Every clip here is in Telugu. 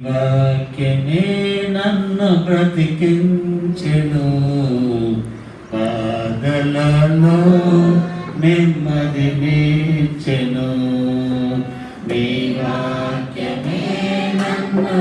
వాక్యమే నన్ను బ్రతికించెను, బాధలలో నెమ్మదినిచ్చెను. నీ వాక్యమే నన్ను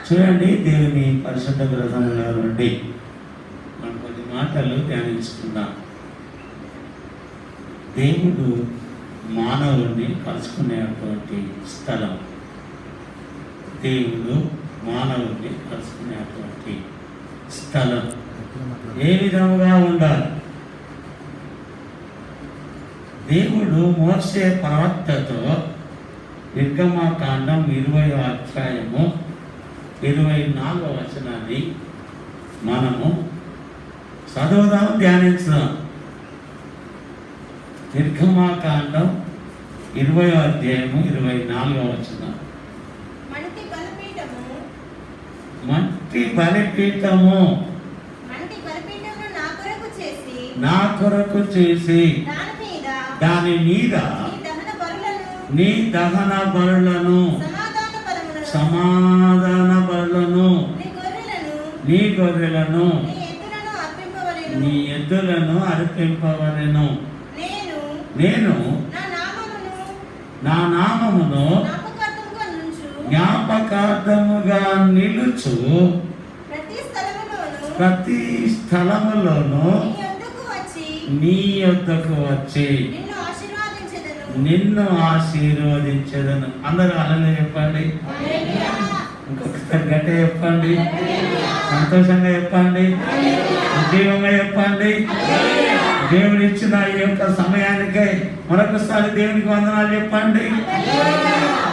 చూడండి. దేవుని పరిశుద్ధ గ్రంథంలో నుండి మనం కొన్ని మాటలు ధ్యానించుకుందాం. దేవుడు మానవుడిని కలుసుకునేటువంటి స్థలం. దేవుడు మానవుడిని కలుసుకునేటువంటి స్థలం ఏ విధముగా ఉండాలి? దేవుడు మోసే ప్రవక్తతో నిర్గమకాండం 20వ అధ్యాయము 24వ వచనాన్ని మనము చదువుదాం, ధ్యానించుదాం. నిర్గమకాండం 20వ అధ్యాయము 24వ వచనం. మట్టి బలిపీఠము నా కొరకు చేసి దాని మీద నీ దహన బలులను సమాధాన బలులను నీ గొర్రెలను నీ ఎద్దులను అర్పింపవలెను. నేను నా నామమును జ్ఞాపకార్థముగా నిలుచు ప్రతి స్థలములోను నీ యొద్దకు వచ్చి నిన్ను ఆశీర్వదించదను. అందరూ అలా చెప్పండి, ఇంకొకసారి గట్టిగా చెప్పండి, సంతోషంగా చెప్పండి, ఉద్యోగంగా చెప్పండి. దేవుడు ఇచ్చిన ఈ యొక్క సమయానికై మరొకసారి దేవునికి వందనాలు చెప్పండి.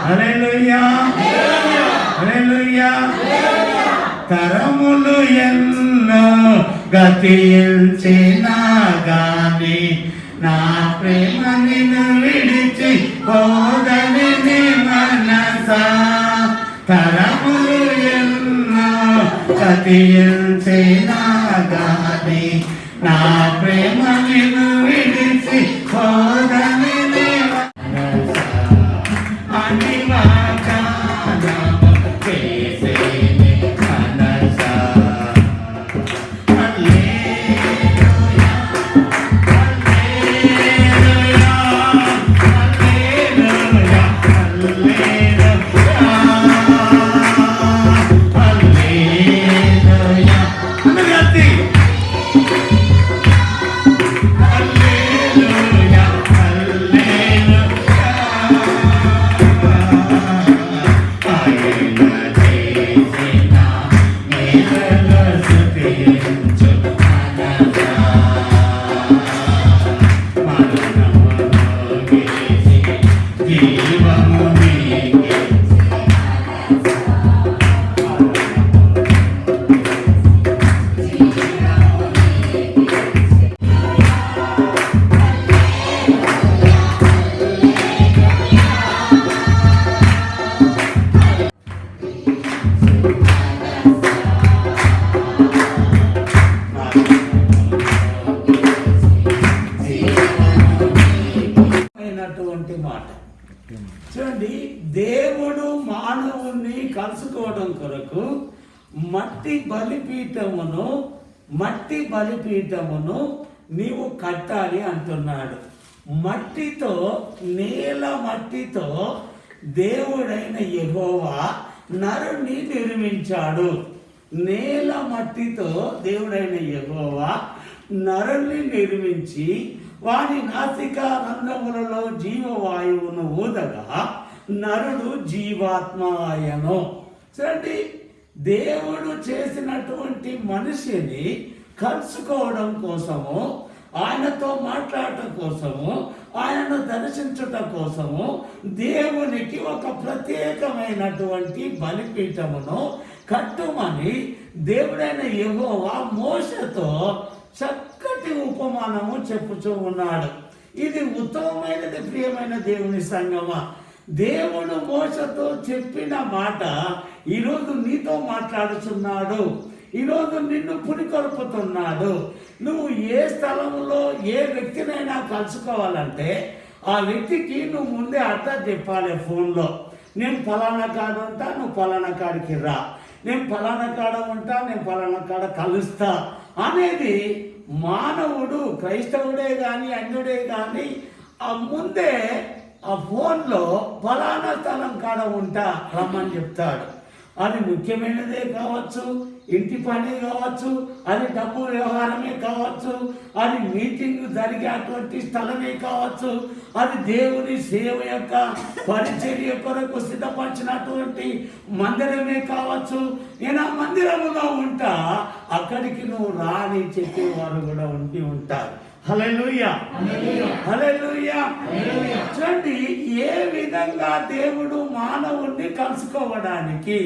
హల్లెలూయా, హల్లెలూయా. తరములు ఎన్నో గతించినా గాని నా ప్రేమ నిన్ను విడిచి పోదని నీ మనసా. తరములు ఎన్నో గతించినా గాని నా ప్రేమ నిన్ను విడిచి పోదని నీ మనసా. అని వాగ్దానము చేసే మనసా. Hallelujah. చూడండి, దేవుడు మానవుణ్ణి కలుసుకోవడం కొరకు మట్టి బలిపీఠమును నీవు కట్టాలి అంటున్నాడు. నేల మట్టితో దేవుడైన యెహోవా నరుణ్ణి నిర్మించాడు. నేల మట్టితో దేవుడైన యెహోవా నరుణ్ణి నిర్మించి వారి నాసికా రంధ్రములలో జీవవాయువును ఊదగా నరుడు జీవాత్మ ఆయను. చూడండి, దేవుడు చేసినటువంటి మనిషిని కలుసుకోవడం కోసము, ఆయనతో మాట్లాడటం కోసము, ఆయనను దర్శించుట కోసము దేవునికి ఒక ప్రత్యేకమైనటువంటి బలిపీఠమును కట్టుమని దేవుడైన యెహోవా మోషేతో చక్కటి ఉపమానము చెప్పుచూ ఉన్నాడు. ఇది ఉత్తమమైనది, ప్రియమైన దేవుని సంగమా. దేవుడు మోషేతో చెప్పిన మాట ఈరోజు నీతో మాట్లాడుతున్నాడు. ఈరోజు నిన్ను పురికొల్పుతున్నాడు. నువ్వు ఏ స్థలంలో ఏ వ్యక్తినైనా కలుసుకోవాలంటే ఆ వ్యక్తికి నువ్వు ముందే అర్థం చెప్పాలి. ఫోన్లో నేను ఫలానా కాడ ఉంటా, నువ్వు ఫలానా కాడికి రా, నేను ఫలానా కాడ ఉంటా, నేను ఫలానా కాడ కలుస్తా అనేది మానవుడు, క్రైస్తవుడే కానీ అన్యుడే కానీ ఆ ముందే ఆ ఫోన్లో ఫలానా స్థలం కాడ ఉంటా రమ్మని చెప్తాడు. అది ముఖ్యమైనదే కావచ్చు, ఇంటి పనే కావచ్చు, అది డబ్బు వ్యవహారమే కావచ్చు, అది మీటింగ్ జరిగేటువంటి స్థలమే కావచ్చు, అది దేవుని సేవ యొక్క పరిచర్య కొరకు సిద్ధపరిచినటువంటి మందిరమే కావచ్చు. నేను ఆ మందిరములో ఉంటా, అక్కడికి నువ్వు రాని చెప్పేవారు కూడా ఉంటారు. హల్లెలూయా, హల్లెలూయా. చూడండి, ఏ విధంగా దేవుడు మానవుణ్ణి కలుసుకోవడానికి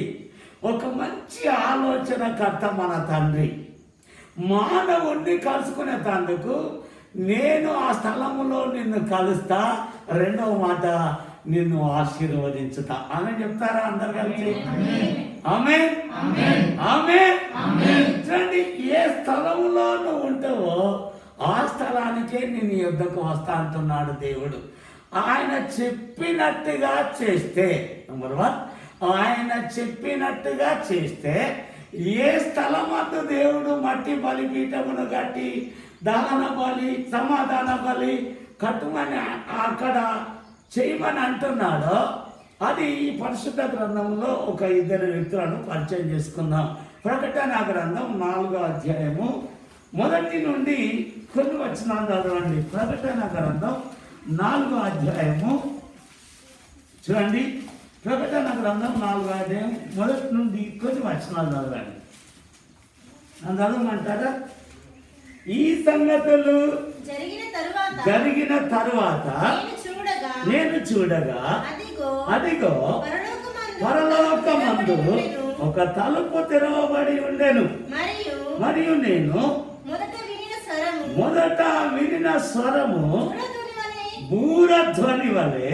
ఒక మంచి ఆలోచనకర్త మన తండ్రి. మానవుణ్ణి కలుసుకునే తందుకు నేను ఆ స్థలములో నిన్ను కలుస్తా, రెండవ మాట నిన్ను ఆశీర్వదించుతా అని చెప్తారా అందరు కలిసి? ఆమేన్, ఆమేన్. చూడండి, ఏ స్థలములో నువ్వు ఉంటావో ఆ స్థలానికే నేను యుద్ధకు వస్తా అంటున్నాడు దేవుడు. ఆయన చెప్పినట్టుగా చేస్తే, నెంబర్ 1, ఆయన చెప్పినట్టుగా చేస్తే ఏ స్థలమందు దేవుడు మట్టి బలిపీఠమును కట్టి దహన బలి, సమాధాన బలి కట్టుమని అక్కడ చేయమని అంటున్నాడో అది ఈ పరిశుద్ధ గ్రంథంలో ఒక 2 వ్యక్తులను పరిచయం చేసుకుందాం. ప్రకటన గ్రంథం 4వ అధ్యాయము 1 నుండి కొన్ని వచనాలు చదవండి. ప్రకటన గ్రంథం 4వ అధ్యాయము చూడండి. ప్రకటన గ్రంథం 4వ అధ్యాయం 1 నుండి కొన్ని వచనాలు చదవండి. చదవమంటారా? ఈ సంగతులు జరిగిన తరువాత నేను చూడగా అదిగో పరలోకమందు ఒక తలుపు తెరవబడి ఉండెను. మరియు నేను మొదట వినిన స్వరము బూరధ్వని వలె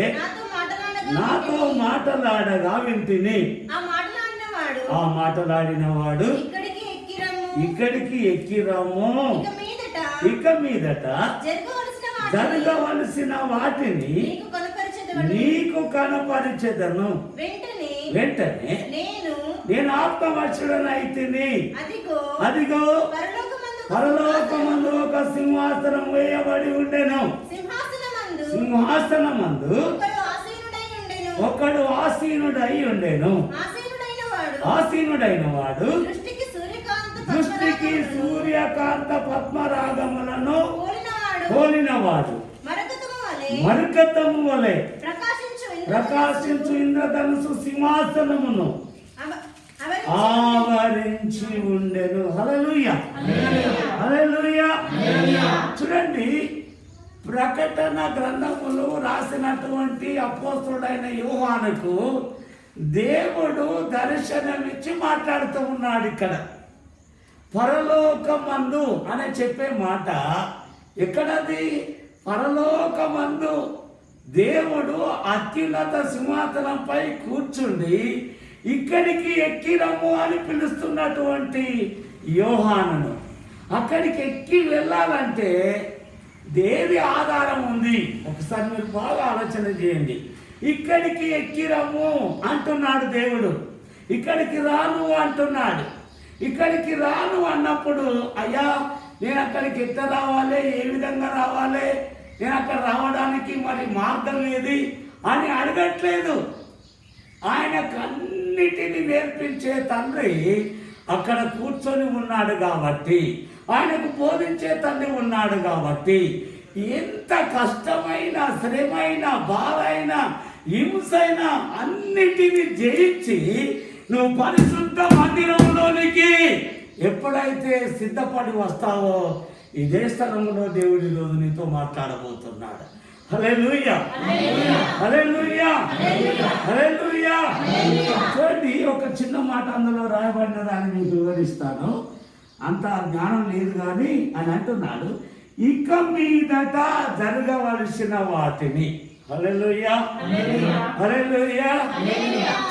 నాతో మాటలాడగా వింటిని. ఆ మాటలాడిన వాడు, ఇక్కడికి ఎక్కిరము, ఇక మీదట జరగవలసిన వాటిని నీకు కనపరిచెదను. వెంటనే నేను ఆత్మవశుడనైతిని. అదిగో పరలోకమందు ఒక సింహాసనం వేయబడి ఉండెను. సింహాసనమందు ఒకడు ఆసీనుడై ఉండెను. ఆసీనుడైన వాడు దృష్టికి సూర్యకాంత పద్మరాగములను పోలినవాడు, మరకతము వలె ప్రకాశించు ఇంద్రధనుసు సింహాసనమును ఆవరించి ఉండెను. హల్లెలూయా, హల్లెలూయా. చూడండి, ప్రకటన గ్రంథములు రాసినటువంటి అపోస్తలుడైన యోహానుకు దేవుడు దర్శనమిచ్చి మాట్లాడుతూ ఉన్నాడు. ఇక్కడ పరలోకమందు అని చెప్పే మాట ఎక్కడది? పరలోకమందు దేవుడు అత్యున్నత సింహాసనంపై కూర్చుండి ఇక్కడికి ఎక్కిరము అని పిలుస్తున్నటువంటి యోహానును అక్కడికి ఎక్కి వెళ్ళాలంటే దేవి ఆధారం ఉంది. ఒకసారి మీరు బాగా ఆలోచన చేయండి. ఇక్కడికి ఎక్కిరమ్ము అంటున్నాడు దేవుడు. ఇక్కడికి రాను అంటున్నాడు. ఇక్కడికి రాను అన్నప్పుడు అయ్యా నేను అక్కడికి ఎట్లా రావాలి, ఏ విధంగా రావాలి, నేను అక్కడ రావడానికి మరి మార్గం ఏది అని అడగట్లేదు. ఆయనకు అన్నిటినీ నేర్పించే తండ్రి అక్కడ కూర్చొని ఉన్నాడు కాబట్టి, ఆయనకు బోధించే తండ్రి ఉన్నాడు కాబట్టి, ఎంత కష్టమైన, శ్రమైన, బాధైన, హింసైన అన్నిటినీ జయించి నువ్వు పరిశుద్ధ మందిరంలోనికి ఎప్పుడైతే సిద్ధపడి వస్తావో ఇదే స్థలంలో దేవుడి రోజు నీతో మాట్లాడబోతున్నాడు. హల్లెలూయా, హల్లెలూయా, హల్లెలూయా. చూడండి, ఒక చిన్న మాట అందులో రాయబడిన దాన్ని మీకు వివరిస్తాను. అంత జ్ఞానం లేదు కానీ అని అంటున్నాడు, ఇక మీదట జరగవలసిన వాటిని. హల్లెలూయా, హల్లెలూయా.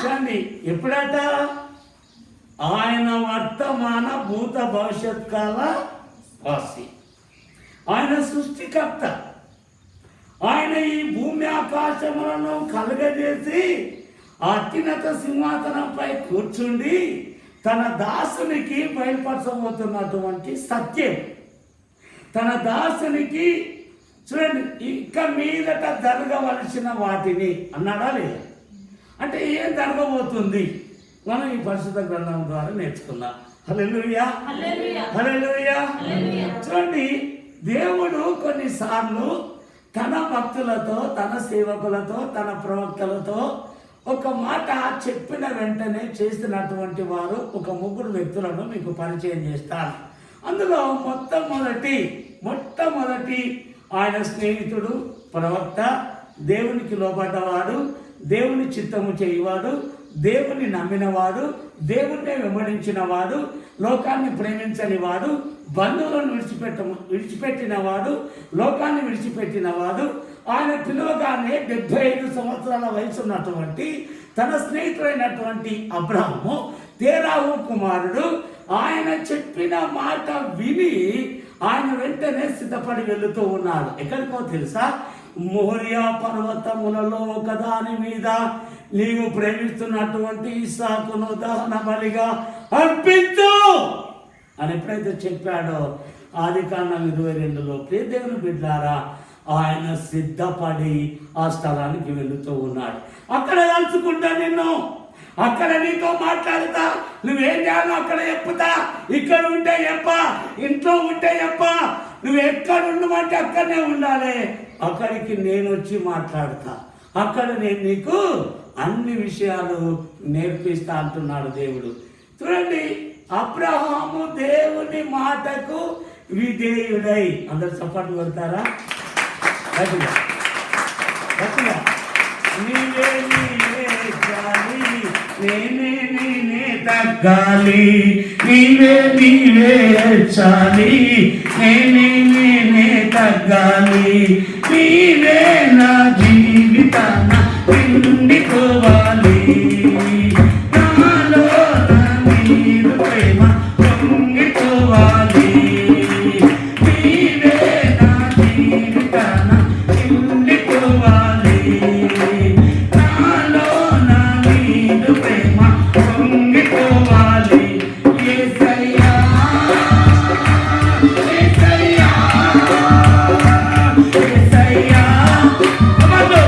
చూడండి, ఎప్పుడట? ఆయన వర్తమాన భూత భవిష్యత్ కాల వాసి, ఆయన సృష్టికర్త. ఆయన ఈ భూమి ఆకాశములను కలుగజేసి అత్యున్నత సింహాసనంపై కూర్చుండి తన దాసునికి బయలుపరచబోతున్నటువంటి సత్యం, తన దాసునికి చూడండి, ఇక మీదట జరగవలసిన వాటిని అన్నాడా లేదా? అంటే ఏం జరగబోతుంది మనం ఈ పరిశుద్ధ గ్రంథం ద్వారా నేర్చుకుందాం. హల్లెలూయా, హల్లెలూయా. చూడండి, దేవుడు కొన్నిసార్లు తన భక్తులతో, తన సేవకులతో, తన ప్రవక్తలతో ఒక మాట చెప్పిన వెంటనే చేసినటువంటి వారు ఒక 3 వ్యక్తులను మీకు పరిచయం చేస్తాను. అందులో మొట్టమొదటి ఆయన స్నేహితుడు, ప్రవక్త, దేవునికి లోబడ్డవాడు, దేవుని చిత్తము చేయవాడు, దేవుని నమ్మినవాడు, దేవుణ్ణి వెంబడించినవాడు, లోకాన్ని ప్రేమించని వాడు, బంధువులను విడిచిపెట్టినవాడు, లోకాన్ని విడిచిపెట్టినవాడు. ఆయన పిలువగానే 75 సంవత్సరాల వయసు ఉన్నటువంటి తన స్నేహితుడైనటువంటి అబ్రాహాము, తేరాహు కుమారుడు, ఆయన చెప్పిన మాట విని ఆయన వెంటనే సిద్ధపడి వెళుతూ ఉన్నాడు. ఎక్కడికో తెలుసా? మోరియా పర్వతములలో ఒకదాని మీద నీవు ప్రేమిస్తున్నటువంటి ఇస్సాకును దహన బలిగా అర్పించు అని ఎప్పుడైతే చెప్పాడో, ఆదికాండం 22లో దేవుని బిడ్డలారా, ఆయన సిద్ధపడి ఆ స్థలానికి వెళుతూ ఉన్నాడు. అక్కడ కలుసుకుంటా నిన్ను, అక్కడ నీతో మాట్లాడుతా, నువ్వేం చేయాలో అక్కడ చెప్పుతా, ఇక్కడ ఉంటే చెప్ప, ఇంట్లో ఉంటే చెప్ప, నువ్వు ఎక్కడ ఉండమంటే అక్కడనే ఉండాలి, అక్కడికి నేను వచ్చి మాట్లాడతా, అక్కడ నేను నీకు అన్ని విషయాలు నేర్పిస్తా అంటున్నాడు దేవుడు. చూడండి, అబ్రహాము దేవుని మాటకు విధేయుడై, అందరు చప్పట్లు కొడతారా? నీవే చాలి, నేనే తగ్గాలి, నీవే చాలి, నేనే తగ్గాలి, నీవే నా జీవితాన నిండిపోవాలి, నాలో నీరు ప్రేమ పొంగిపోవాలి, నీవే నా జీవితాన నిండిపోవాలి, నాలో నీరు ప్రేమ పొంగిపోవాలి. యేసయ్యా, యేసయ్యా, యేసయ్యా, అమ్మలో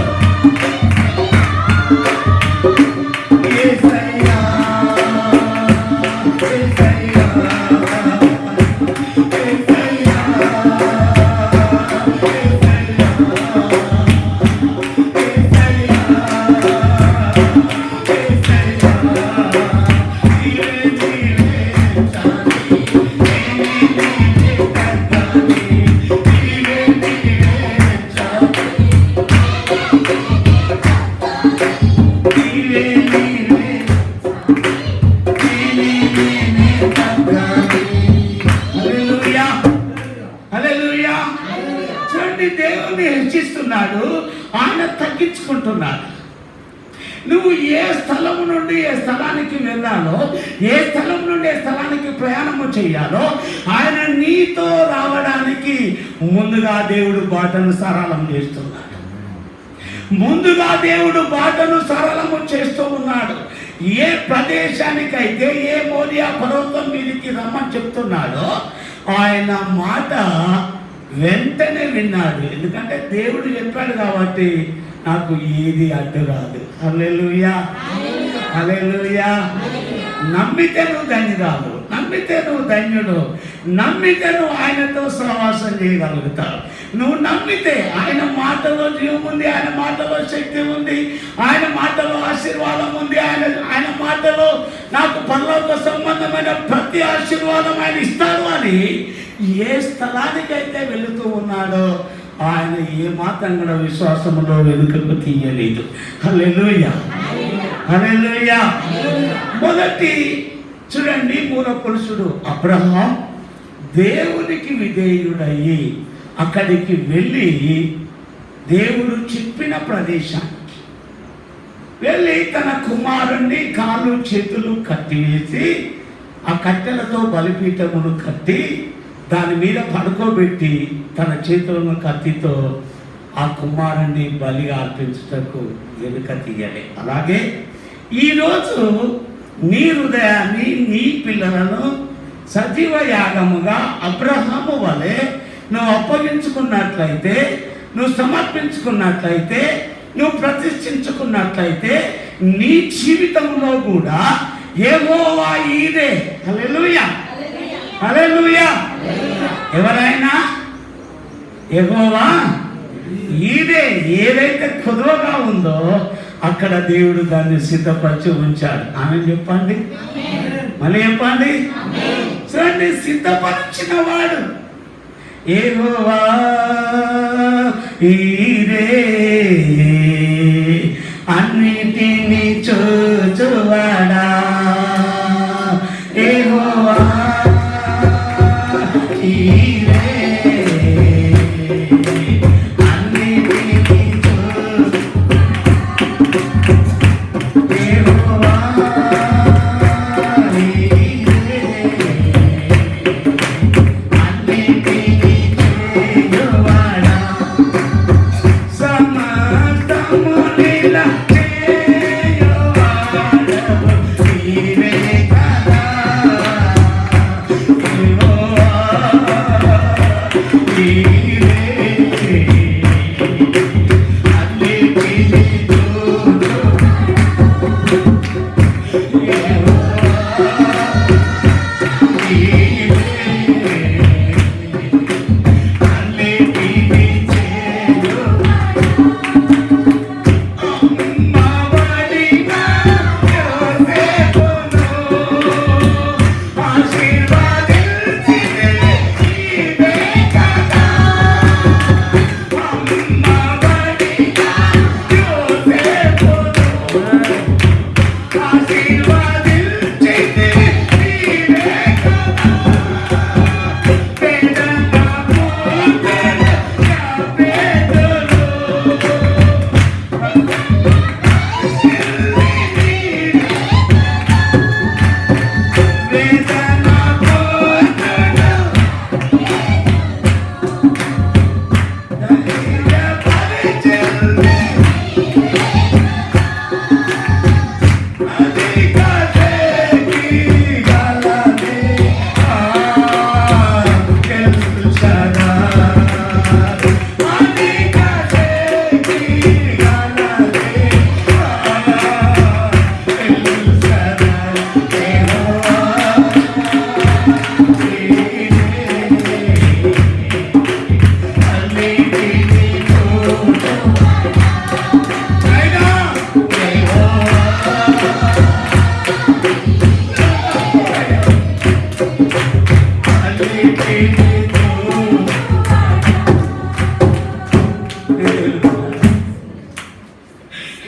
యేసయ్యా, యేసయ్యా, యేసయ్యా, హల్లెలూయా. చూడండి, దేవుణ్ణి హెచ్చిస్తున్నాడు, ఆయన తగ్గించుకుంటున్నాడు. నువ్వు ఏ స్థలం నుండి ఏ స్థలానికి వెళ్ళాలో, ఏ స్థలం నుండి ఏ స్థలానికి ప్రయాణము చేయాలో ఆయన నీతో రావడానికి ముందుగా దేవుడు బాటను సరళం చేస్తున్నాడు. ముందుగా దేవుడు బాటను సరళము చేస్తూ ఉన్నాడు. ఏ ప్రదేశానికైతే ఏ మోరియా పర్వతం మీదకి రమ్మని చెప్తున్నాడో ఆయన మాట వెంటనే విన్నాడు. ఎందుకంటే దేవుడు చెప్పాడు కాబట్టి నాకు ఏది అడ్డు రాదు. హల్లెలూయా, హల్లెలూయా. నమ్మితే నువ్వు ధన్యురాలు, నమ్మితే నువ్వు ధన్యుడు, నమ్మితే నువ్వు ఆయనతో సహవాసం చేయగలుగుతావు. నువ్వు నమ్మితే ఆయన మాటలో జీవం ఉంది, ఆయన మాటలో శక్తి ఉంది, ఆయన మాటలో ఆశీర్వాదం ఉంది, ఆయన మాటలో నాకు పరలోక సంబంధమైన ప్రతి ఆశీర్వాదం ఆయన ఇస్తాడు అని ఏ స్థలానికైతే వెళుతూ ఉన్నాడో ఆయన ఏ మాత్రం కూడా విశ్వాసంలో వెనుకకు తీయలేదు. హల్లెలూయా, హల్లెలూయా. మొదటి చూడండి, మూల పురుషుడు అబ్రహాం దేవునికి విధేయుడయ్యి అక్కడికి వెళ్ళి దేవుడు చెప్పిన ప్రదేశానికి వెళ్ళి తన కుమారుణ్ణి కాళ్ళు చేతులు కట్టివేసి ఆ కట్టెలతో బలిపీఠమును కట్టి దాని మీద పడుకోబెట్టి తన చేతులను కత్తితో ఆ కుమారుణ్ణి బలిగా అర్పించుటకు వెనుక తీయలే. అలాగే ఈరోజు నీ హృదయాన్ని, నీ పిల్లలను సజీవ యాగముగా అబ్రహాము వలె నువ్వు అప్పగించుకున్నట్లయితే, నువ్వు సమర్పించుకున్నట్లయితే, నువ్వు ప్రతిష్ఠించుకున్నట్లయితే నీ జీవితంలో కూడా యెహోవా ఈరే. హల్లెలూయా, హల్లెలూయా. ఎవరైనా యెహోవా ఈరే. ఏదైతే కుదువగా ఉందో అక్కడ దేవుడు దాన్ని సిద్ధపరిచి ఉంచాడు. ఆమె చెప్పండి, మళ్ళీ చెప్పండి. చూడండి, సిద్ధపరిచిన వాడు యెహోవా ఈరే, అన్నిటిని చూచువాడా యెహోవా ఈరే,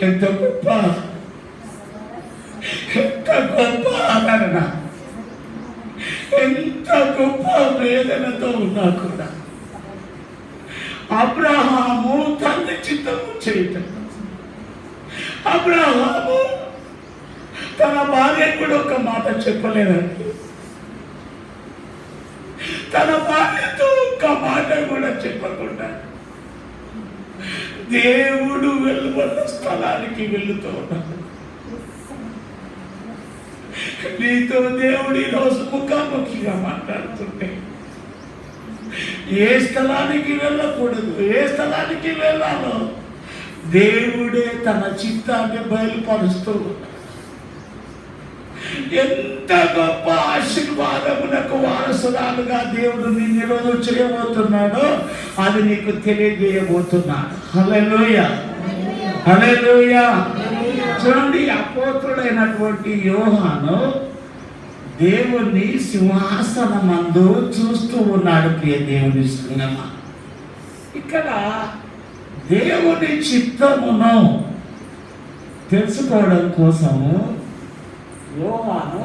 ఎంత గొప్ప, ఎంత గొప్ప ఆదరణ, ఎంత గొప్ప వేదనతో ఉన్నా కూడా అబ్రహాము తండ్రి చిత్తము చేయటం, అబ్రహాము తన భార్య కూడా ఒక మాట చెప్పలేదండి. తన భార్యతో ఒక్క మాట కూడా చెప్పకుండా దేవుడు వెళ్ళవన్న స్థలానికి వెళుతూ ఉన్నాడు. నీతో దేవుడు ఈరోజు ముఖాముఖిగా మాట్లాడుతుంటే ఏ స్థలానికి వెళ్ళకూడదు, ఏ స్థలానికి వెళ్ళాలో దేవుడే తన చిత్తాన్ని బయలుపరుస్తూ ఉన్నాడు. ఎంత గొప్ప ఆశీర్వాదములకు వారసురాలుగా దేవుడు నిన్ను ఈరోజు చేయబోతున్నాడో అది నీకు తెలియజేయబోతున్నాడు. హల్లెలూయా, హల్లెలూయా. చూడండి, అపోస్తుడైనటువంటి యోహాను దేవుని సింహాసనమందు చూస్తూ ఉన్నాడు. ప్రియ దేవుని సంగమ, ఇక్కడ దేవుని చిత్తమును తెలుసుకోవడం కోసము యోహాను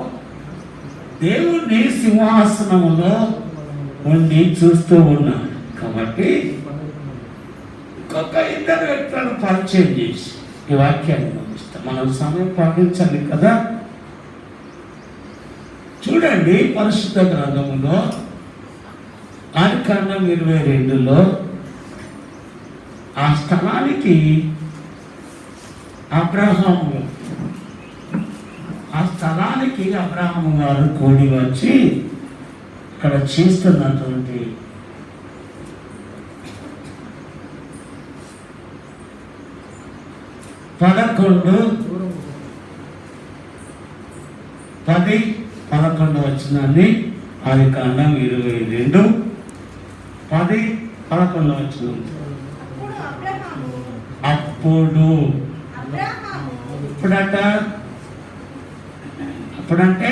దేవుని సింహాసనములో ఉండి చూస్తూ ఉన్నాడు. కాబట్టి ఇంకొక ఇద్దరు వ్యక్తులను పరిచయం చేసి ఈ వాక్యాన్ని ముగిస్తాం. మనం సమయం పాటించాలి కదా. చూడండి, పరిశుద్ధ గ్రంథములో ఆదికాండం 22లో ఆ స్థలానికి అబ్రహాము గారు కూడి వచ్చి ఇక్కడ చేస్తున్నటువంటి పదకొండు 10-11 వచనాన్ని ఆదికాండం 22 10-11 వచనం. అప్పుడంటే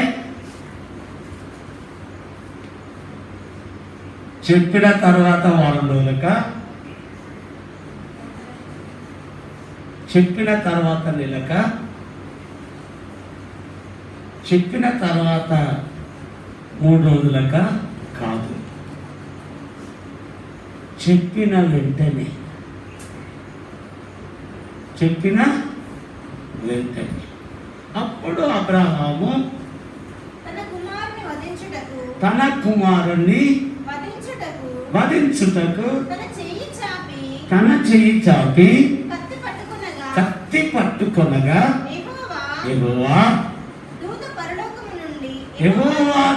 చెప్పిన తర్వాత వారం రోజులక, చెప్పిన తర్వాత నెలక, చెప్పిన తర్వాత 3 రోజులక కాదు, చెప్పిన వెంటనే అప్పుడు అబ్రహాము తన కుమారుణ్ణి వధించుటకు తన చెయ్యి చాపి కత్తి పట్టుకొనగా యెహోవా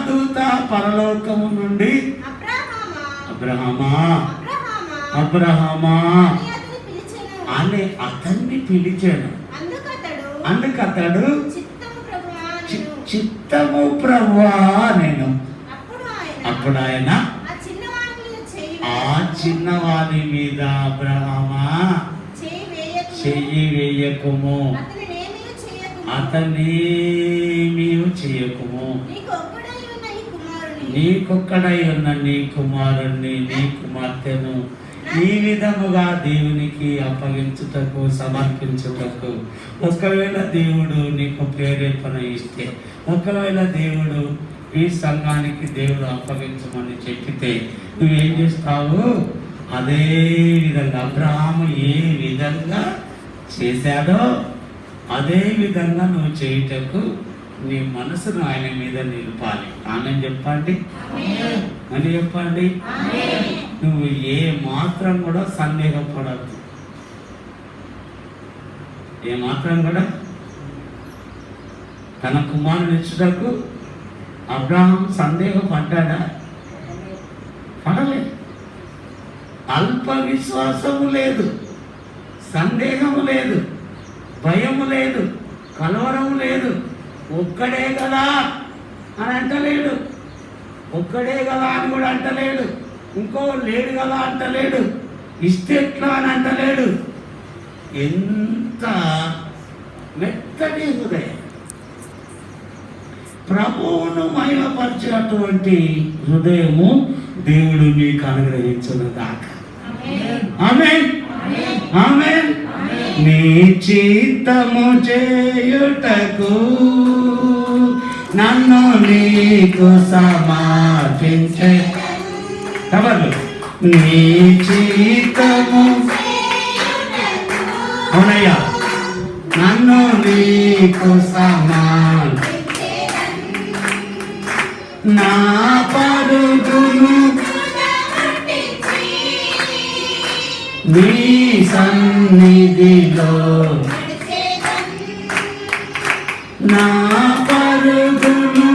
దూత పరలోకము నుండి అబ్రహామా అని అతన్ని పిలిచాను. అందుకతడు చిత్తము ప్రభువా నేను. అప్పుడు ఆయన ఆ చిన్నవాడి మీద అబ్రహామా చెయ్యి వేయకుము, అతనేమీ చేయకుము, నీకొక్కడై ఉన్న నీ కుమారుణ్ణి నీ కుమార్తెను ఈ విధముగా దేవునికి అప్పగించుటకు సమర్పించుటకు ఒకవేళ దేవుడు నీకు ప్రేరేపణ ఇస్తే, ఒకవేళ దేవుడు ఈ సంఘానికి దేవుడు అప్పగించమని చెప్పితే నువ్వేం చేస్తావు? అదే విధంగా అబ్రహాము ఏ విధంగా చేశాడో అదే విధంగా నువ్వు చేయుటకు నీ మనసును ఆయన మీద నిలపాలి. ఆమె చెప్పండి, అని చెప్పండి. నువ్వు ఏ మాత్రం కూడా సందేహపడద్దు, ఏ మాత్రం కూడా. తన కుమారుని ఇచ్చుటకు అబ్రహాం సందేహపడ్డాడా? పడలేదు. అల్ప విశ్వాసము లేదు, సందేహము లేదు, భయము లేదు, కలవరము లేదు. ఒక్కడే కదా అని అంటలేడు, ఒక్కడే కదా అని కూడా అంటలేడు, ఇంకో లేడు కదా అంటలేడు, ఇస్తే ఎట్లా అని అంటలేడు. ఎంత మెత్తటి హృదయం! ప్రభువును మహిమపరిచేటువంటి హృదయము దేవుడు మీకు అనుగ్రహించును గాక. ఆమేన్, ఆమేన్. నీ చిత్తము చేయుటకు నన్ను నీకు సమర్పించే కబర్లు. నీ చిత్తము అవునయ్యా, నన్ను నీకు నా పరుగును నీ సన్నిధిలో నా పరుగును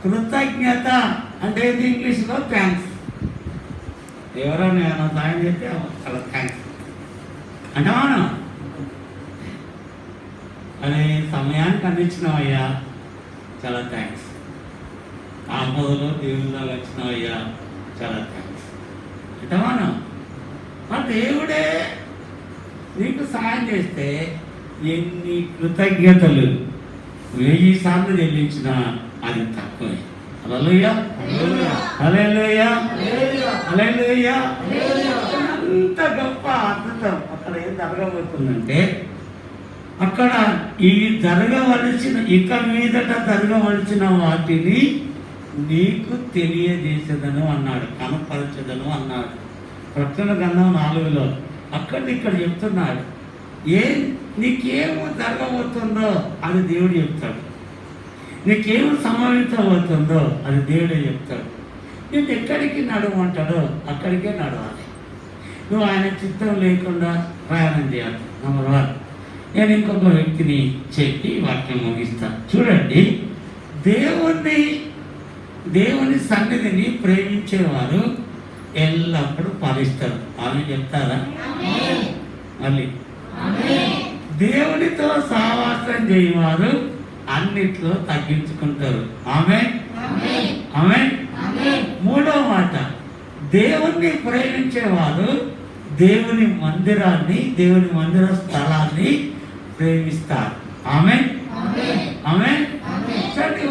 కృతజ్ఞత అంటే ఇంగ్లీష్లో థ్యాంక్స్. ఎవరైనా ఏమైనా సాయం చెప్తే చాలా థ్యాంక్స్ అంటావా? అదే సమయానికి అందించినావయ్యా, చాలా థ్యాంక్స్. ఆపదలో దేవుళ్ళ వచ్చినావయ్యా, చాలా థ్యాంక్స్ అంటావా? ఆ దేవుడే నీకు సాయం చేస్తే ఎన్ని కృతజ్ఞతలు 1000 సార్లు చెల్లించినా అది తక్కువే. హల్లెలూయా, హల్లెలూయా, హల్లెలూయా. అంత గొప్ప అద్భుతం అక్కడ ఏం జరగబోతుందంటే, అక్కడ ఈ జరగవలసిన ఇక మీదట జరగవలసిన వాటిని నీకు తెలియజేసేదను అన్నాడు, కనపరచదను అన్నాడు. ప్రకటన గ్రంథం 4లో అక్కడ ఇక్కడ చెప్తున్నాడు. నీకేమో జరగబోతుందో అది దేవుడు చెప్తాడు, నీకేమో సంభవించబోతుందో అది దేవుడే చెప్తాడు. నేను ఎక్కడికి నడవమంటాడో అక్కడికే నడవాలి. నువ్వు ఆయన చిత్తం లేకుండా ప్రయాణం చేయాలి. నంబర్ 1. నేను ఇంకొక వ్యక్తిని చెప్పి వాక్యం ముగిస్తాను. చూడండి, దేవుని సన్నిధిని ప్రేమించేవారు ఎల్లప్పుడూ ఫలిస్తారు. ఆమె చెప్తారా? మళ్ళీ దేవునితో సహవాసం చేయవారు అన్నిట్లో తగ్గించుకుంటారు. ఆమె ఆమె. 3వ మాట, దేవుణ్ణి ప్రేమించేవారు దేవుని మందిర స్థలాన్ని ప్రేమిస్తారు. ఆమె ఆమె. సరే,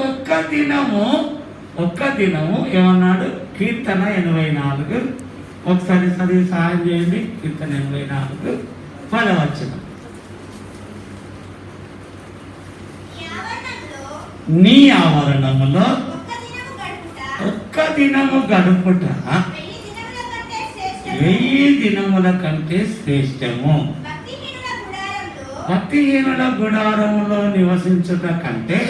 ఒక్క దినము ఏమన్నాడు? కీర్తన 84. ఒకసారి చదివి సహాయం చేయండి. కీర్తన 84 10వ. నీ ఆవరణములో ఒక్క దినము గడుపుట 1000 దినముల కంటే శ్రేష్టము. భక్తిహీనుల గుడారములో నివసించుట కంటే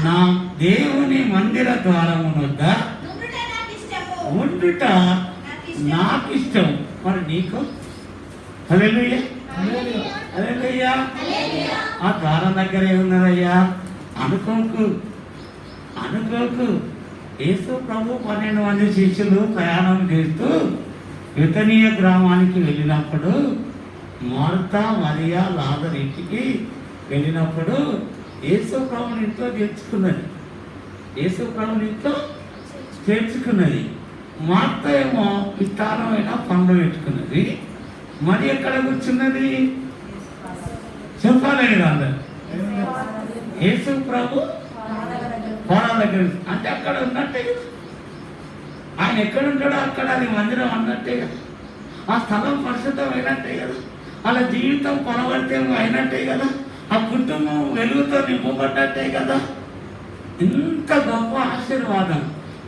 నా దేవుని మందిర ద్వారము వద్ద ఉండుట నాకు ఇష్టం. మరి నీకు? హల్లెలూయా, హల్లెలూయా. ఆ ద్వారం దగ్గర ఏమున్నదయ్యా? అనుకోకు. యేసు ప్రభు 12 మంది శిష్యులు ప్రయాణం చేస్తూ బెతనియ గ్రామానికి వెళ్ళినప్పుడు, మార్తా మరియా లాజరు ఇంటికి వెళ్ళినప్పుడు యేసు ప్రభుని ఇంట్లో చేర్చుకున్నది. మార్త ఏమో విస్తారమైన పనులు పెట్టుకున్నది. మరి ఎక్కడ కూర్చున్నది? చెప్పాలి కదా అందరు. యేసు ప్రభు పాదాల దగ్గర అంటే అక్కడ ఉన్నట్టే కదా. ఆయన ఎక్కడ ఉంటాడో అక్కడ అది మందిరం అన్నట్టే కదా. ఆ స్థలం పరిశుద్ధమైనట్టే కదా. ఆ అలా జీవితం పొరబడితే అయినట్టే కదా, ఆ కుటుంబం వెలుగుతో నింపబడ్డట్టే కదా. ఇంత గొప్ప ఆశీర్వాదం.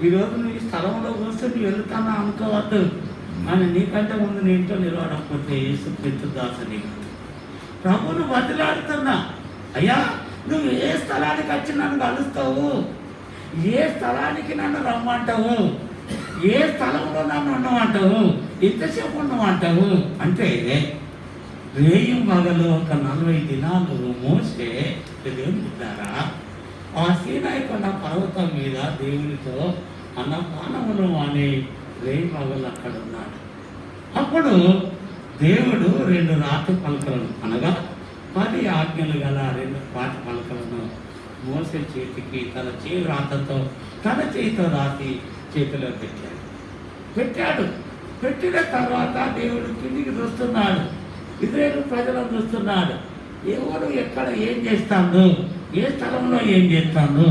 ఈరోజు నువ్వు ఈ స్థలంలో కూర్చొని వెళుతానా అనుకోవద్దు. అని నీకంటే ముందు నీ ఇంట్లో నిలవడకపోతే యేసుక్రీస్తు దాసుని ప్రభువును బతిలాడుతున్నా, అయ్యా నువ్వు ఏ స్థలానికి వచ్చి నన్ను కలుస్తావు, ఏ స్థలానికి నన్ను రమ్మంటావు, ఏ స్థలంలో నన్ను ఉండమంటావు, ఎంతసేపు ఉండమంటావు అంటే రేయి మగలు ఒక 40 దినాలు మోసే దేవుని బిడ్డారా ఆ సీనాయి కొండ పర్వతం మీద దేవునితో అన్నపానములు అని రేయి మగలు అక్కడ ఉన్నాడు. అప్పుడు దేవుడు 2 రాతి పలకలను అనగా 10 ఆజ్ఞలు గల 2 పాటి పలకలను మోసే చేతికి తన చేయి రాతతో తన చేతితో రాసి చేతిలో పెట్టాడు. పెట్టిన తర్వాత దేవుడు కిందికి చూస్తున్నాడు, ఇజ్రాయేలు ప్రజలను చూస్తున్నాడు. ఎవరు ఎక్కడ ఏం చేస్తాడు, ఏ స్థలంలో ఏం చేస్తాడు.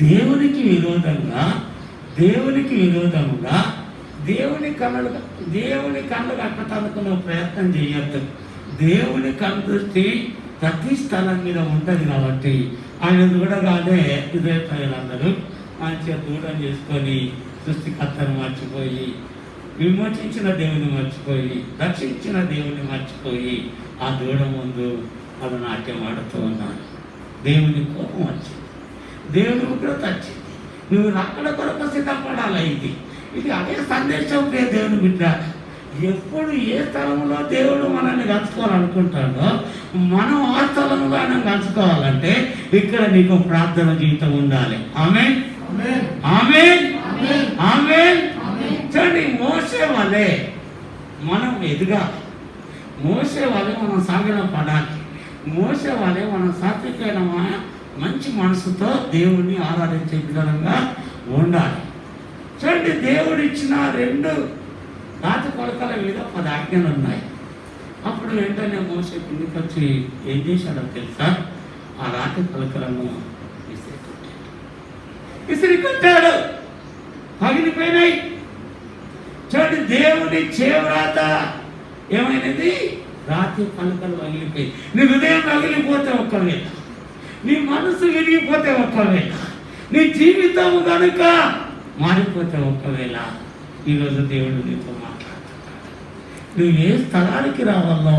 దేవునికి విరోధంగా దేవుని కళ్ళు కట్టడానికి ప్రయత్నం చేయొద్దు. దేవుని కళ్ళు దృష్టి ప్రతి స్థలం మీద ఉంటుంది కాబట్టి ఆయన చూడగానే ఇజ్రాయేలు ప్రజలందరూ మంచిగా దూరం చేసుకొని సృష్టికర్తను మర్చిపోయి, విమోచించిన దేవుని మర్చిపోయి, రక్షించిన దేవుని మర్చిపోయి ఆ దూడ ముందు అది నాట్యం ఆడుతూ ఉన్నాడు. దేవుని కోపం వచ్చింది, దేవుని ఉగ్రత వచ్చింది. నువ్వు రాకడ కొరకు సిద్ధపడాలి. ఇది అదే సందేశం. దేవుని బిడ్డ ఎప్పుడు ఏ స్థలంలో దేవుడు మనల్ని కలుసుకోవాలనుకుంటాడో మనం ఆ స్థలంలో ఆయన కలుసుకోవాలంటే ఇక్కడ నీకు ప్రార్థన జీవితం ఉండాలి. ఆమేన్, ఆమేన్, ఆమేన్. చూడండి, మోసే వలె మనం ఎదగాలి, మోసే వలె మనం సాగిన పడాలి, మోసే వలె మనం సాత్వికమైన మంచి మనసుతో దేవుణ్ణి ఆరాధించే విధానంగా ఉండాలి. చూడండి, దేవుడు ఇచ్చిన 2 రాతి పలకల మీద 10 ఆజ్ఞలు ఉన్నాయి. అప్పుడు వెంటనే మోసే కిందికి వచ్చి ఏం చేశాడో తెలుసా? ఆ రాతి పలకలను విసిరి కొట్టాడు, పగిలిపోయినాయి. చూడండి, దేవుని చేవ్రాత ఏమైనది? రాతి పలకలు పగిలిపోయి. నీ హృదయం పగిలిపోతే ఒక్కవేళ, నీ మనసు విరిగిపోతే ఒక్కవేళ, నీ జీవితం కనుక మారిపోతే ఒక్కవేళ, ఈరోజు దేవుడు నీతో మాట్లాడుతున్నాడు. నువ్వు ఏ స్థలానికి రావాలో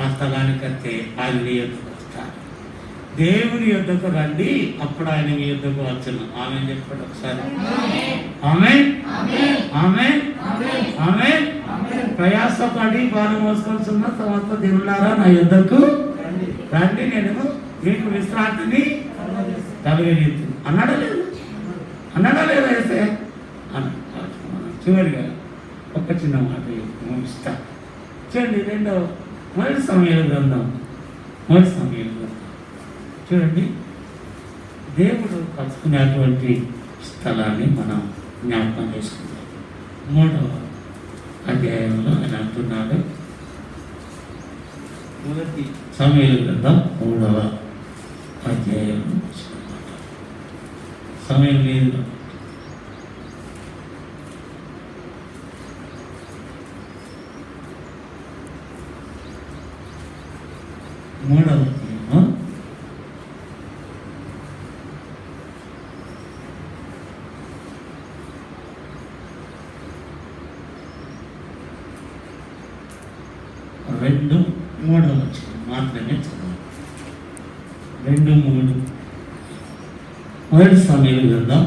ఆ స్థలానికి వస్తే ఆయన నీ యొద్దకు వస్తాడు. దేవుని యొద్దకు రండి, అప్పుడు ఆయన మీ యొద్దకు వచ్చును. ఆమేన్ చెప్పండి ఒకసారి. ఆమేన్, ఆమేన్, ఆమేన్. ప్రయాసపడి భారం మోసుకొస్తున్న సమస్త దినులారా నా యొద్దకు రండి, నేను మీకు విశ్రాంతిని కలుగజేస్తుంది అన్నాడా లేదు? అన్నాడా లేదా? వేస్తే చివరిగా ఒక చిన్న మాట ముగిస్తా. చూడండి, మొదటి సమయాలు గ్రంథం చూడండి, దేవుడు కలుసుకునేటువంటి స్థలాన్ని మనం జ్ఞాపకం చేసుకుంటాం. 3వ అధ్యాయంలో ఆయన అంటున్నాడు, మొదటి సమయాలు గ్రంథం 3వ అధ్యాయం సమయం లేదు. మూడవ అధ్యాయం 2:3 మాత్రమే చదవాలి. 2:3 మొదటి సమయాలు గ్రంథం.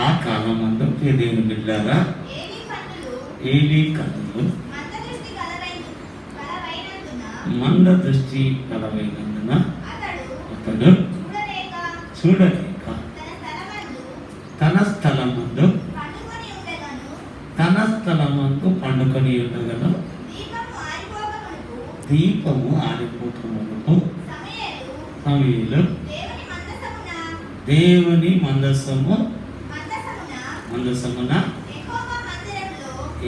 ఆ కాలమందు దేవుని బిడ్డలారా, ఏలీ కన్నులు మంద దృష్టి కలవైనందున అతడు చూడలేక తన స్థలమందు పండుకొని ఉండగలను దీపము ఆరిపోకమునకు సమూయేలు దేవుని మందసమున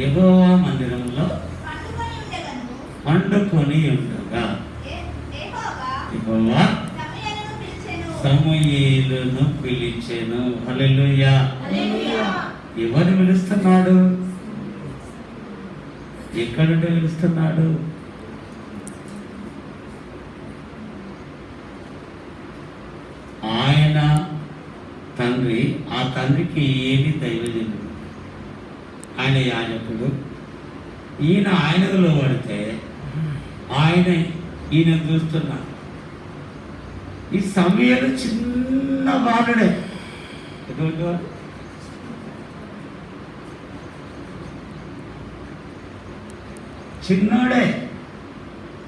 యెహోవా మందిరంలో పండుకొని ఉండగా యెహోవా సమూయేలును పిలిచెను. హల్లెలూయా. ఎవరు పిలుస్తున్నాడు? ఎక్కడుంటే పిలుస్తున్నాడు? తండ్రికి ఏమి దైవజనుడు, ఆయన యాజకుడు. ఈయన ఆయనకు లోబడితే ఈయన చూస్తున్నాడు. ఈ సమయంలో చిన్న బాలుడే, ఎటువంటి వాడు, చిన్నోడే.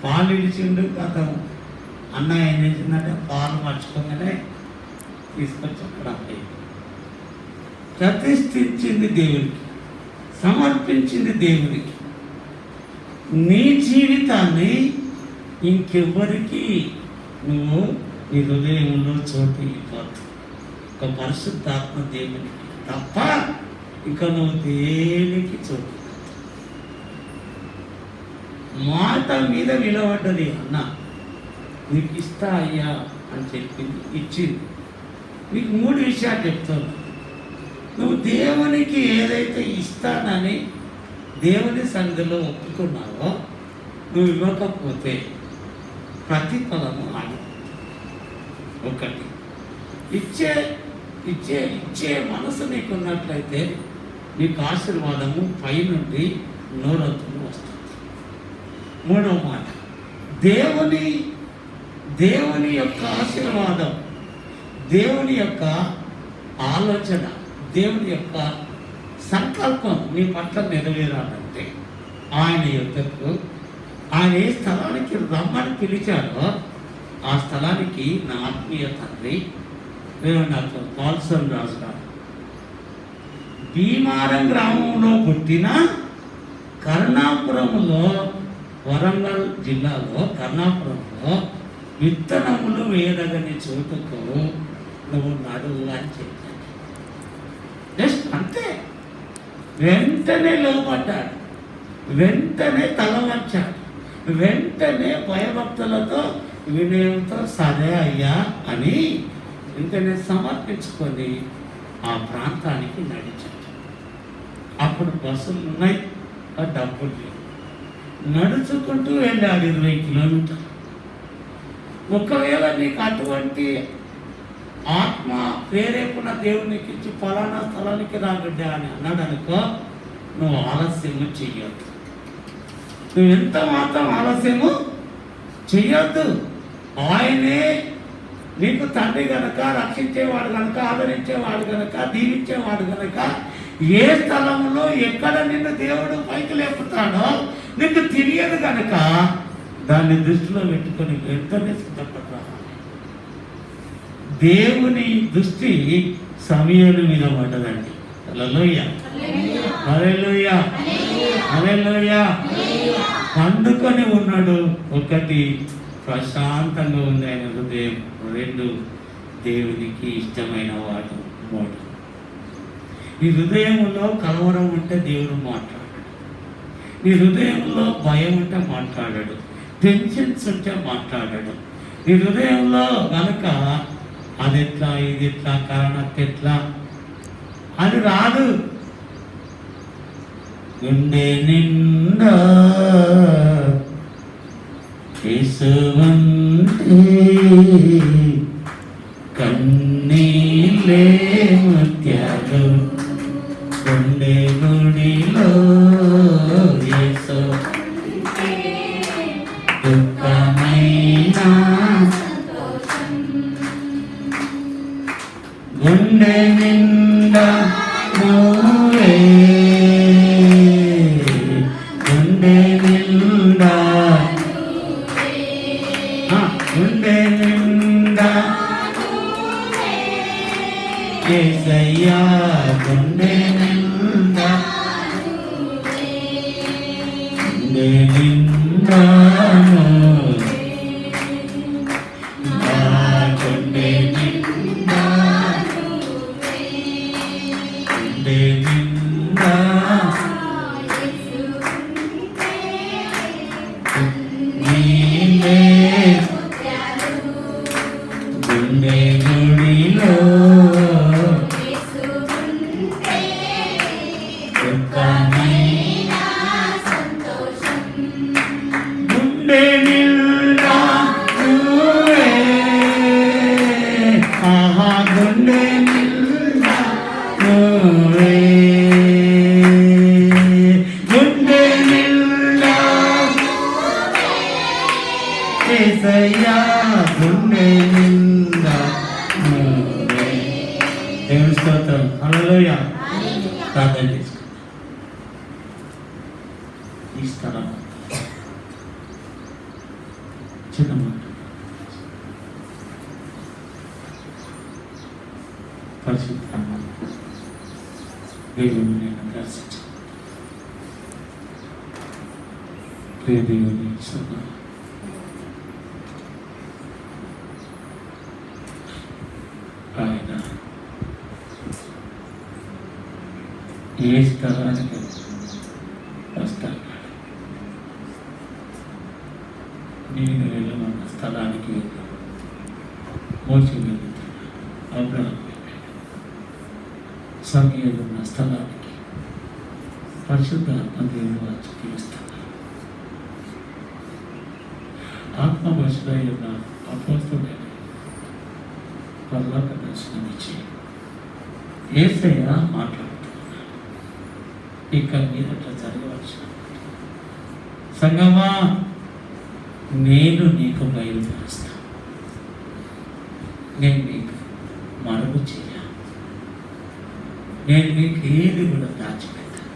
పాలు ఇడిచిండు. గత అన్న ఏం చేసిందంటే పాలు మర్చుకోగానే తీసుకొచ్చి అక్కడ ప్రతిష్ఠించింది దేవునికి, సమర్పించింది దేవునికి. నీ జీవితాన్ని ఇంకెవ్వరికి నువ్వు నీ హృదయంలో చోటు ఇవ్వద్దు. ఒక పరిశుద్ధాత్మ దేవునికి తప్ప ఇక నువ్వు దేనికి చోటు. మాట మీద నిలబడ్డది. అన్న నీకు ఇస్తా అయ్యా అని చెప్పింది, ఇచ్చింది. నీకు 3 విషయాలు చెప్తాను. నువ్వు దేవునికి ఏదైతే ఇస్తానని దేవుని సన్నిధిలో ఒప్పుకున్నావో నువ్వు ఇవ్వకపోతే ప్రతిఫలము ఆడు. ఒకటి, ఇచ్చే మనసు నీకున్నట్లయితే నీకు ఆశీర్వాదము పైనుండి నోరొత్తులు వస్తుంది. 3వ మాట, దేవుని యొక్క ఆశీర్వాదం, దేవుని యొక్క ఆలోచన, దేవుని యొక్క సంకల్పం నీ పట్ల నెరవేరాలంటే ఆయన యొక్కకు, ఆయన ఏ స్థలానికి రమ్మని పిలిచాడో ఆ స్థలానికి నా ఆత్మీయ తండ్రి నాకు పాల్సన్ రాజు గారు భీమారం గ్రామంలో పుట్టిన కర్ణాపురంలో, వరంగల్ జిల్లాలో కర్ణాపురంలో విత్తనములు వేయదగని చోటుకు నువ్వు నడువు అని చెప్పాడు. జస్ట్ అంతే. వెంటనే లోపడ్డాడు, వెంటనే తల వంచాడు, వెంటనే భయభక్తులతో వినయంతో సరే అయ్యా అని వెంటనే సమర్పించుకొని ఆ ప్రాంతానికి నడిచాడు. అప్పుడు బస్సులు ఉన్నాయి, ఆ డబ్బులు లేవు. నడుచుకుంటూ వెళ్ళాడు 20 కిలోమీటర్లు. ఒకవేళ నీకు అటువంటి ఆత్మ ప్రేరేపణ దేవునికి ఇచ్చి ఫలానా స్థలానికి రాగడ్డా అని అన్నాడు అనుకో, నువ్వు ఆలస్యము చెయ్యొద్దు. నువ్వు ఎంత మాత్రం ఆలస్యము చెయ్యొద్దు. ఆయనే నీకు తండ్రి గనక, రక్షించేవాడు గనక, ఆదరించేవాడు గనక, దీవించేవాడు గనక, ఏ స్థలంలో ఎక్కడ నిన్ను దేవుడు పైకి లేపుతాడో నీకు తెలియదు గనక దాన్ని దృష్టిలో పెట్టుకొని వెంటనే సిద్ధపడ్డా. దేవుని దృష్టి సమయాల మీద పడ్డదండి. హల్లెలూయా, హల్లెలూయా, హల్లెలూయా. పండుకొని ఉన్నాడు. 1 ప్రశాంతంగా ఉంది ఆయన హృదయం. 2 దేవునికి ఇష్టమైన వాడు. 3 నీ హృదయంలో కలవరం ఉంటే దేవుడు మాట్లాడాడు. నీ హృదయంలో భయం ఉంటే మాట్లాడాడు. టెన్షన్స్ ఉంటే మాట్లాడాడు. నీ హృదయంలో కనుక అది ఎట్లా, ఇది ఎట్లా, కారణం ఎట్లా అది రాదు. గుండె నిండా యేసువంటే కన్నీలే ముత్యాలు, గుండె గుడిలో యేసు దుఃఖమైనా గుండె నిండా నువ్వే, గుండె నిండా, గుండె నిండా యేసయ్యా, గుండె నిండా, గుండె నిండా యేసయ్యా గుండె నిండా నువ్వే. దేవుని స్తోత్రం. హల్లెలూయా. ప్రార్థన చేసుకుందాం. ఈ స్థలం చిన్న మాట పరిశుద్ధంగా దేవుని నేను దర్శించు. ప్రియ దేవుని సదా ఆయన ఏ స్థలానికి వస్తాడు? నేను వెళ్ళమన్న స్థలానికి మోసి వెళ్తాను. అబ్రహాం సమయంలో ఉన్న స్థలానికి పరిశుద్ధాత్మ దేవుడు వచ్చి పిలుస్తాడు. ఆత్మవశుడై ఉన్న అపోస్తలుడైన పరలోక దర్శనం ఇచ్చి యేసయ్య మాట్లాడుతున్నా. ఇక మీదట జరగవలసిన సంగమా నేను నీకు బయలుపరుస్తా. నేను నీకు మరుగు చేయ. నేను నీకు ఏది కూడా దాచిపెట్టాను.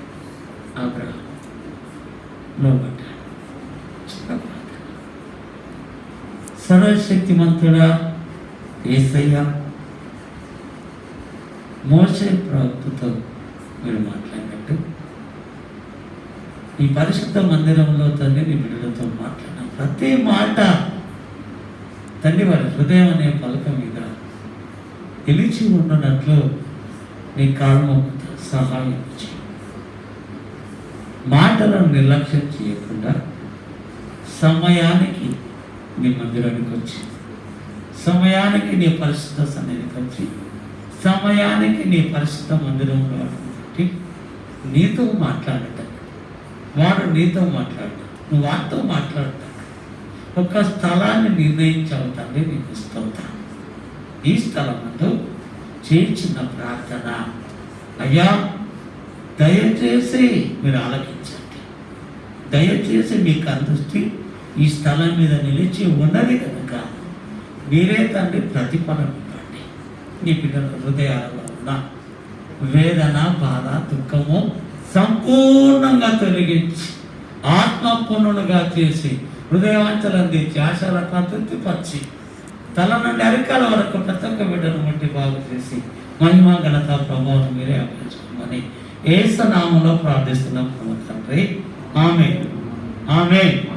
అబ్రహాం లోబడ్డాడు. చిన్న ప్రార్థన. సర్వశక్తిమంతుడా యేసయ్య, మోషే ప్రవక్తతో మీరు మాట్లాడినట్టు ఈ పరిశుద్ధ మందిరంలో తండ్రి నీ బిడ్డలతో మాట్లాడిన ప్రతి మాట తండ్రి వారి హృదయం అనే పలక మీద నిలిచి ఉన్నట్లు నీ కాల్మోకుతో సహాయం చేయి. మాటలను నిర్లక్ష్యం చేయకుండా సమయానికి నీ మందిరానికి వచ్చి, సమయానికి నీ పరిశుద్ధ సన్నిధికి వచ్చి, సమయానికి నీ పరిశుద్ధ మందిరంలో బట్టి నీతో మాట్లాడటం, వాడు నీతో మాట్లాడటం, నువ్వు వారితో మాట్లాడటం ఒక స్థలాన్ని నిర్ణయించావు తండ్రి. నీకు స్తోత్రం. ఈ స్థలం ముందు చేయించిన ప్రార్థన అయ్యా దయచేసి మీరు ఆలకించండి. దయచేసి మీ కనుదృష్టి ఈ స్థలం మీద నిలిచి ఉన్నది కనుక మీరే తండ్రి ప్రతిఫలం ఇవ్వండి. నీ బిడ్డల హృదయాలలో ఉన్న వేదన, బాధ, దుఃఖము సంపూర్ణంగా తొలగించి ఆత్మపూర్ణులుగా చేసి హృదయవాంఛలు అందించి ఆశాలతో తృప్తిపరిచి తల నుండి అరికాల వరకు ప్రతి ఒక్క బిడ్డను ముట్టి బాగు చేసి మహిమ, ఘనత, ప్రభావం మీరే అర్పించుకోమని యేసు నామములో ప్రార్థిస్తున్నాం తండ్రి. ఆమేన్. ఆమేన్.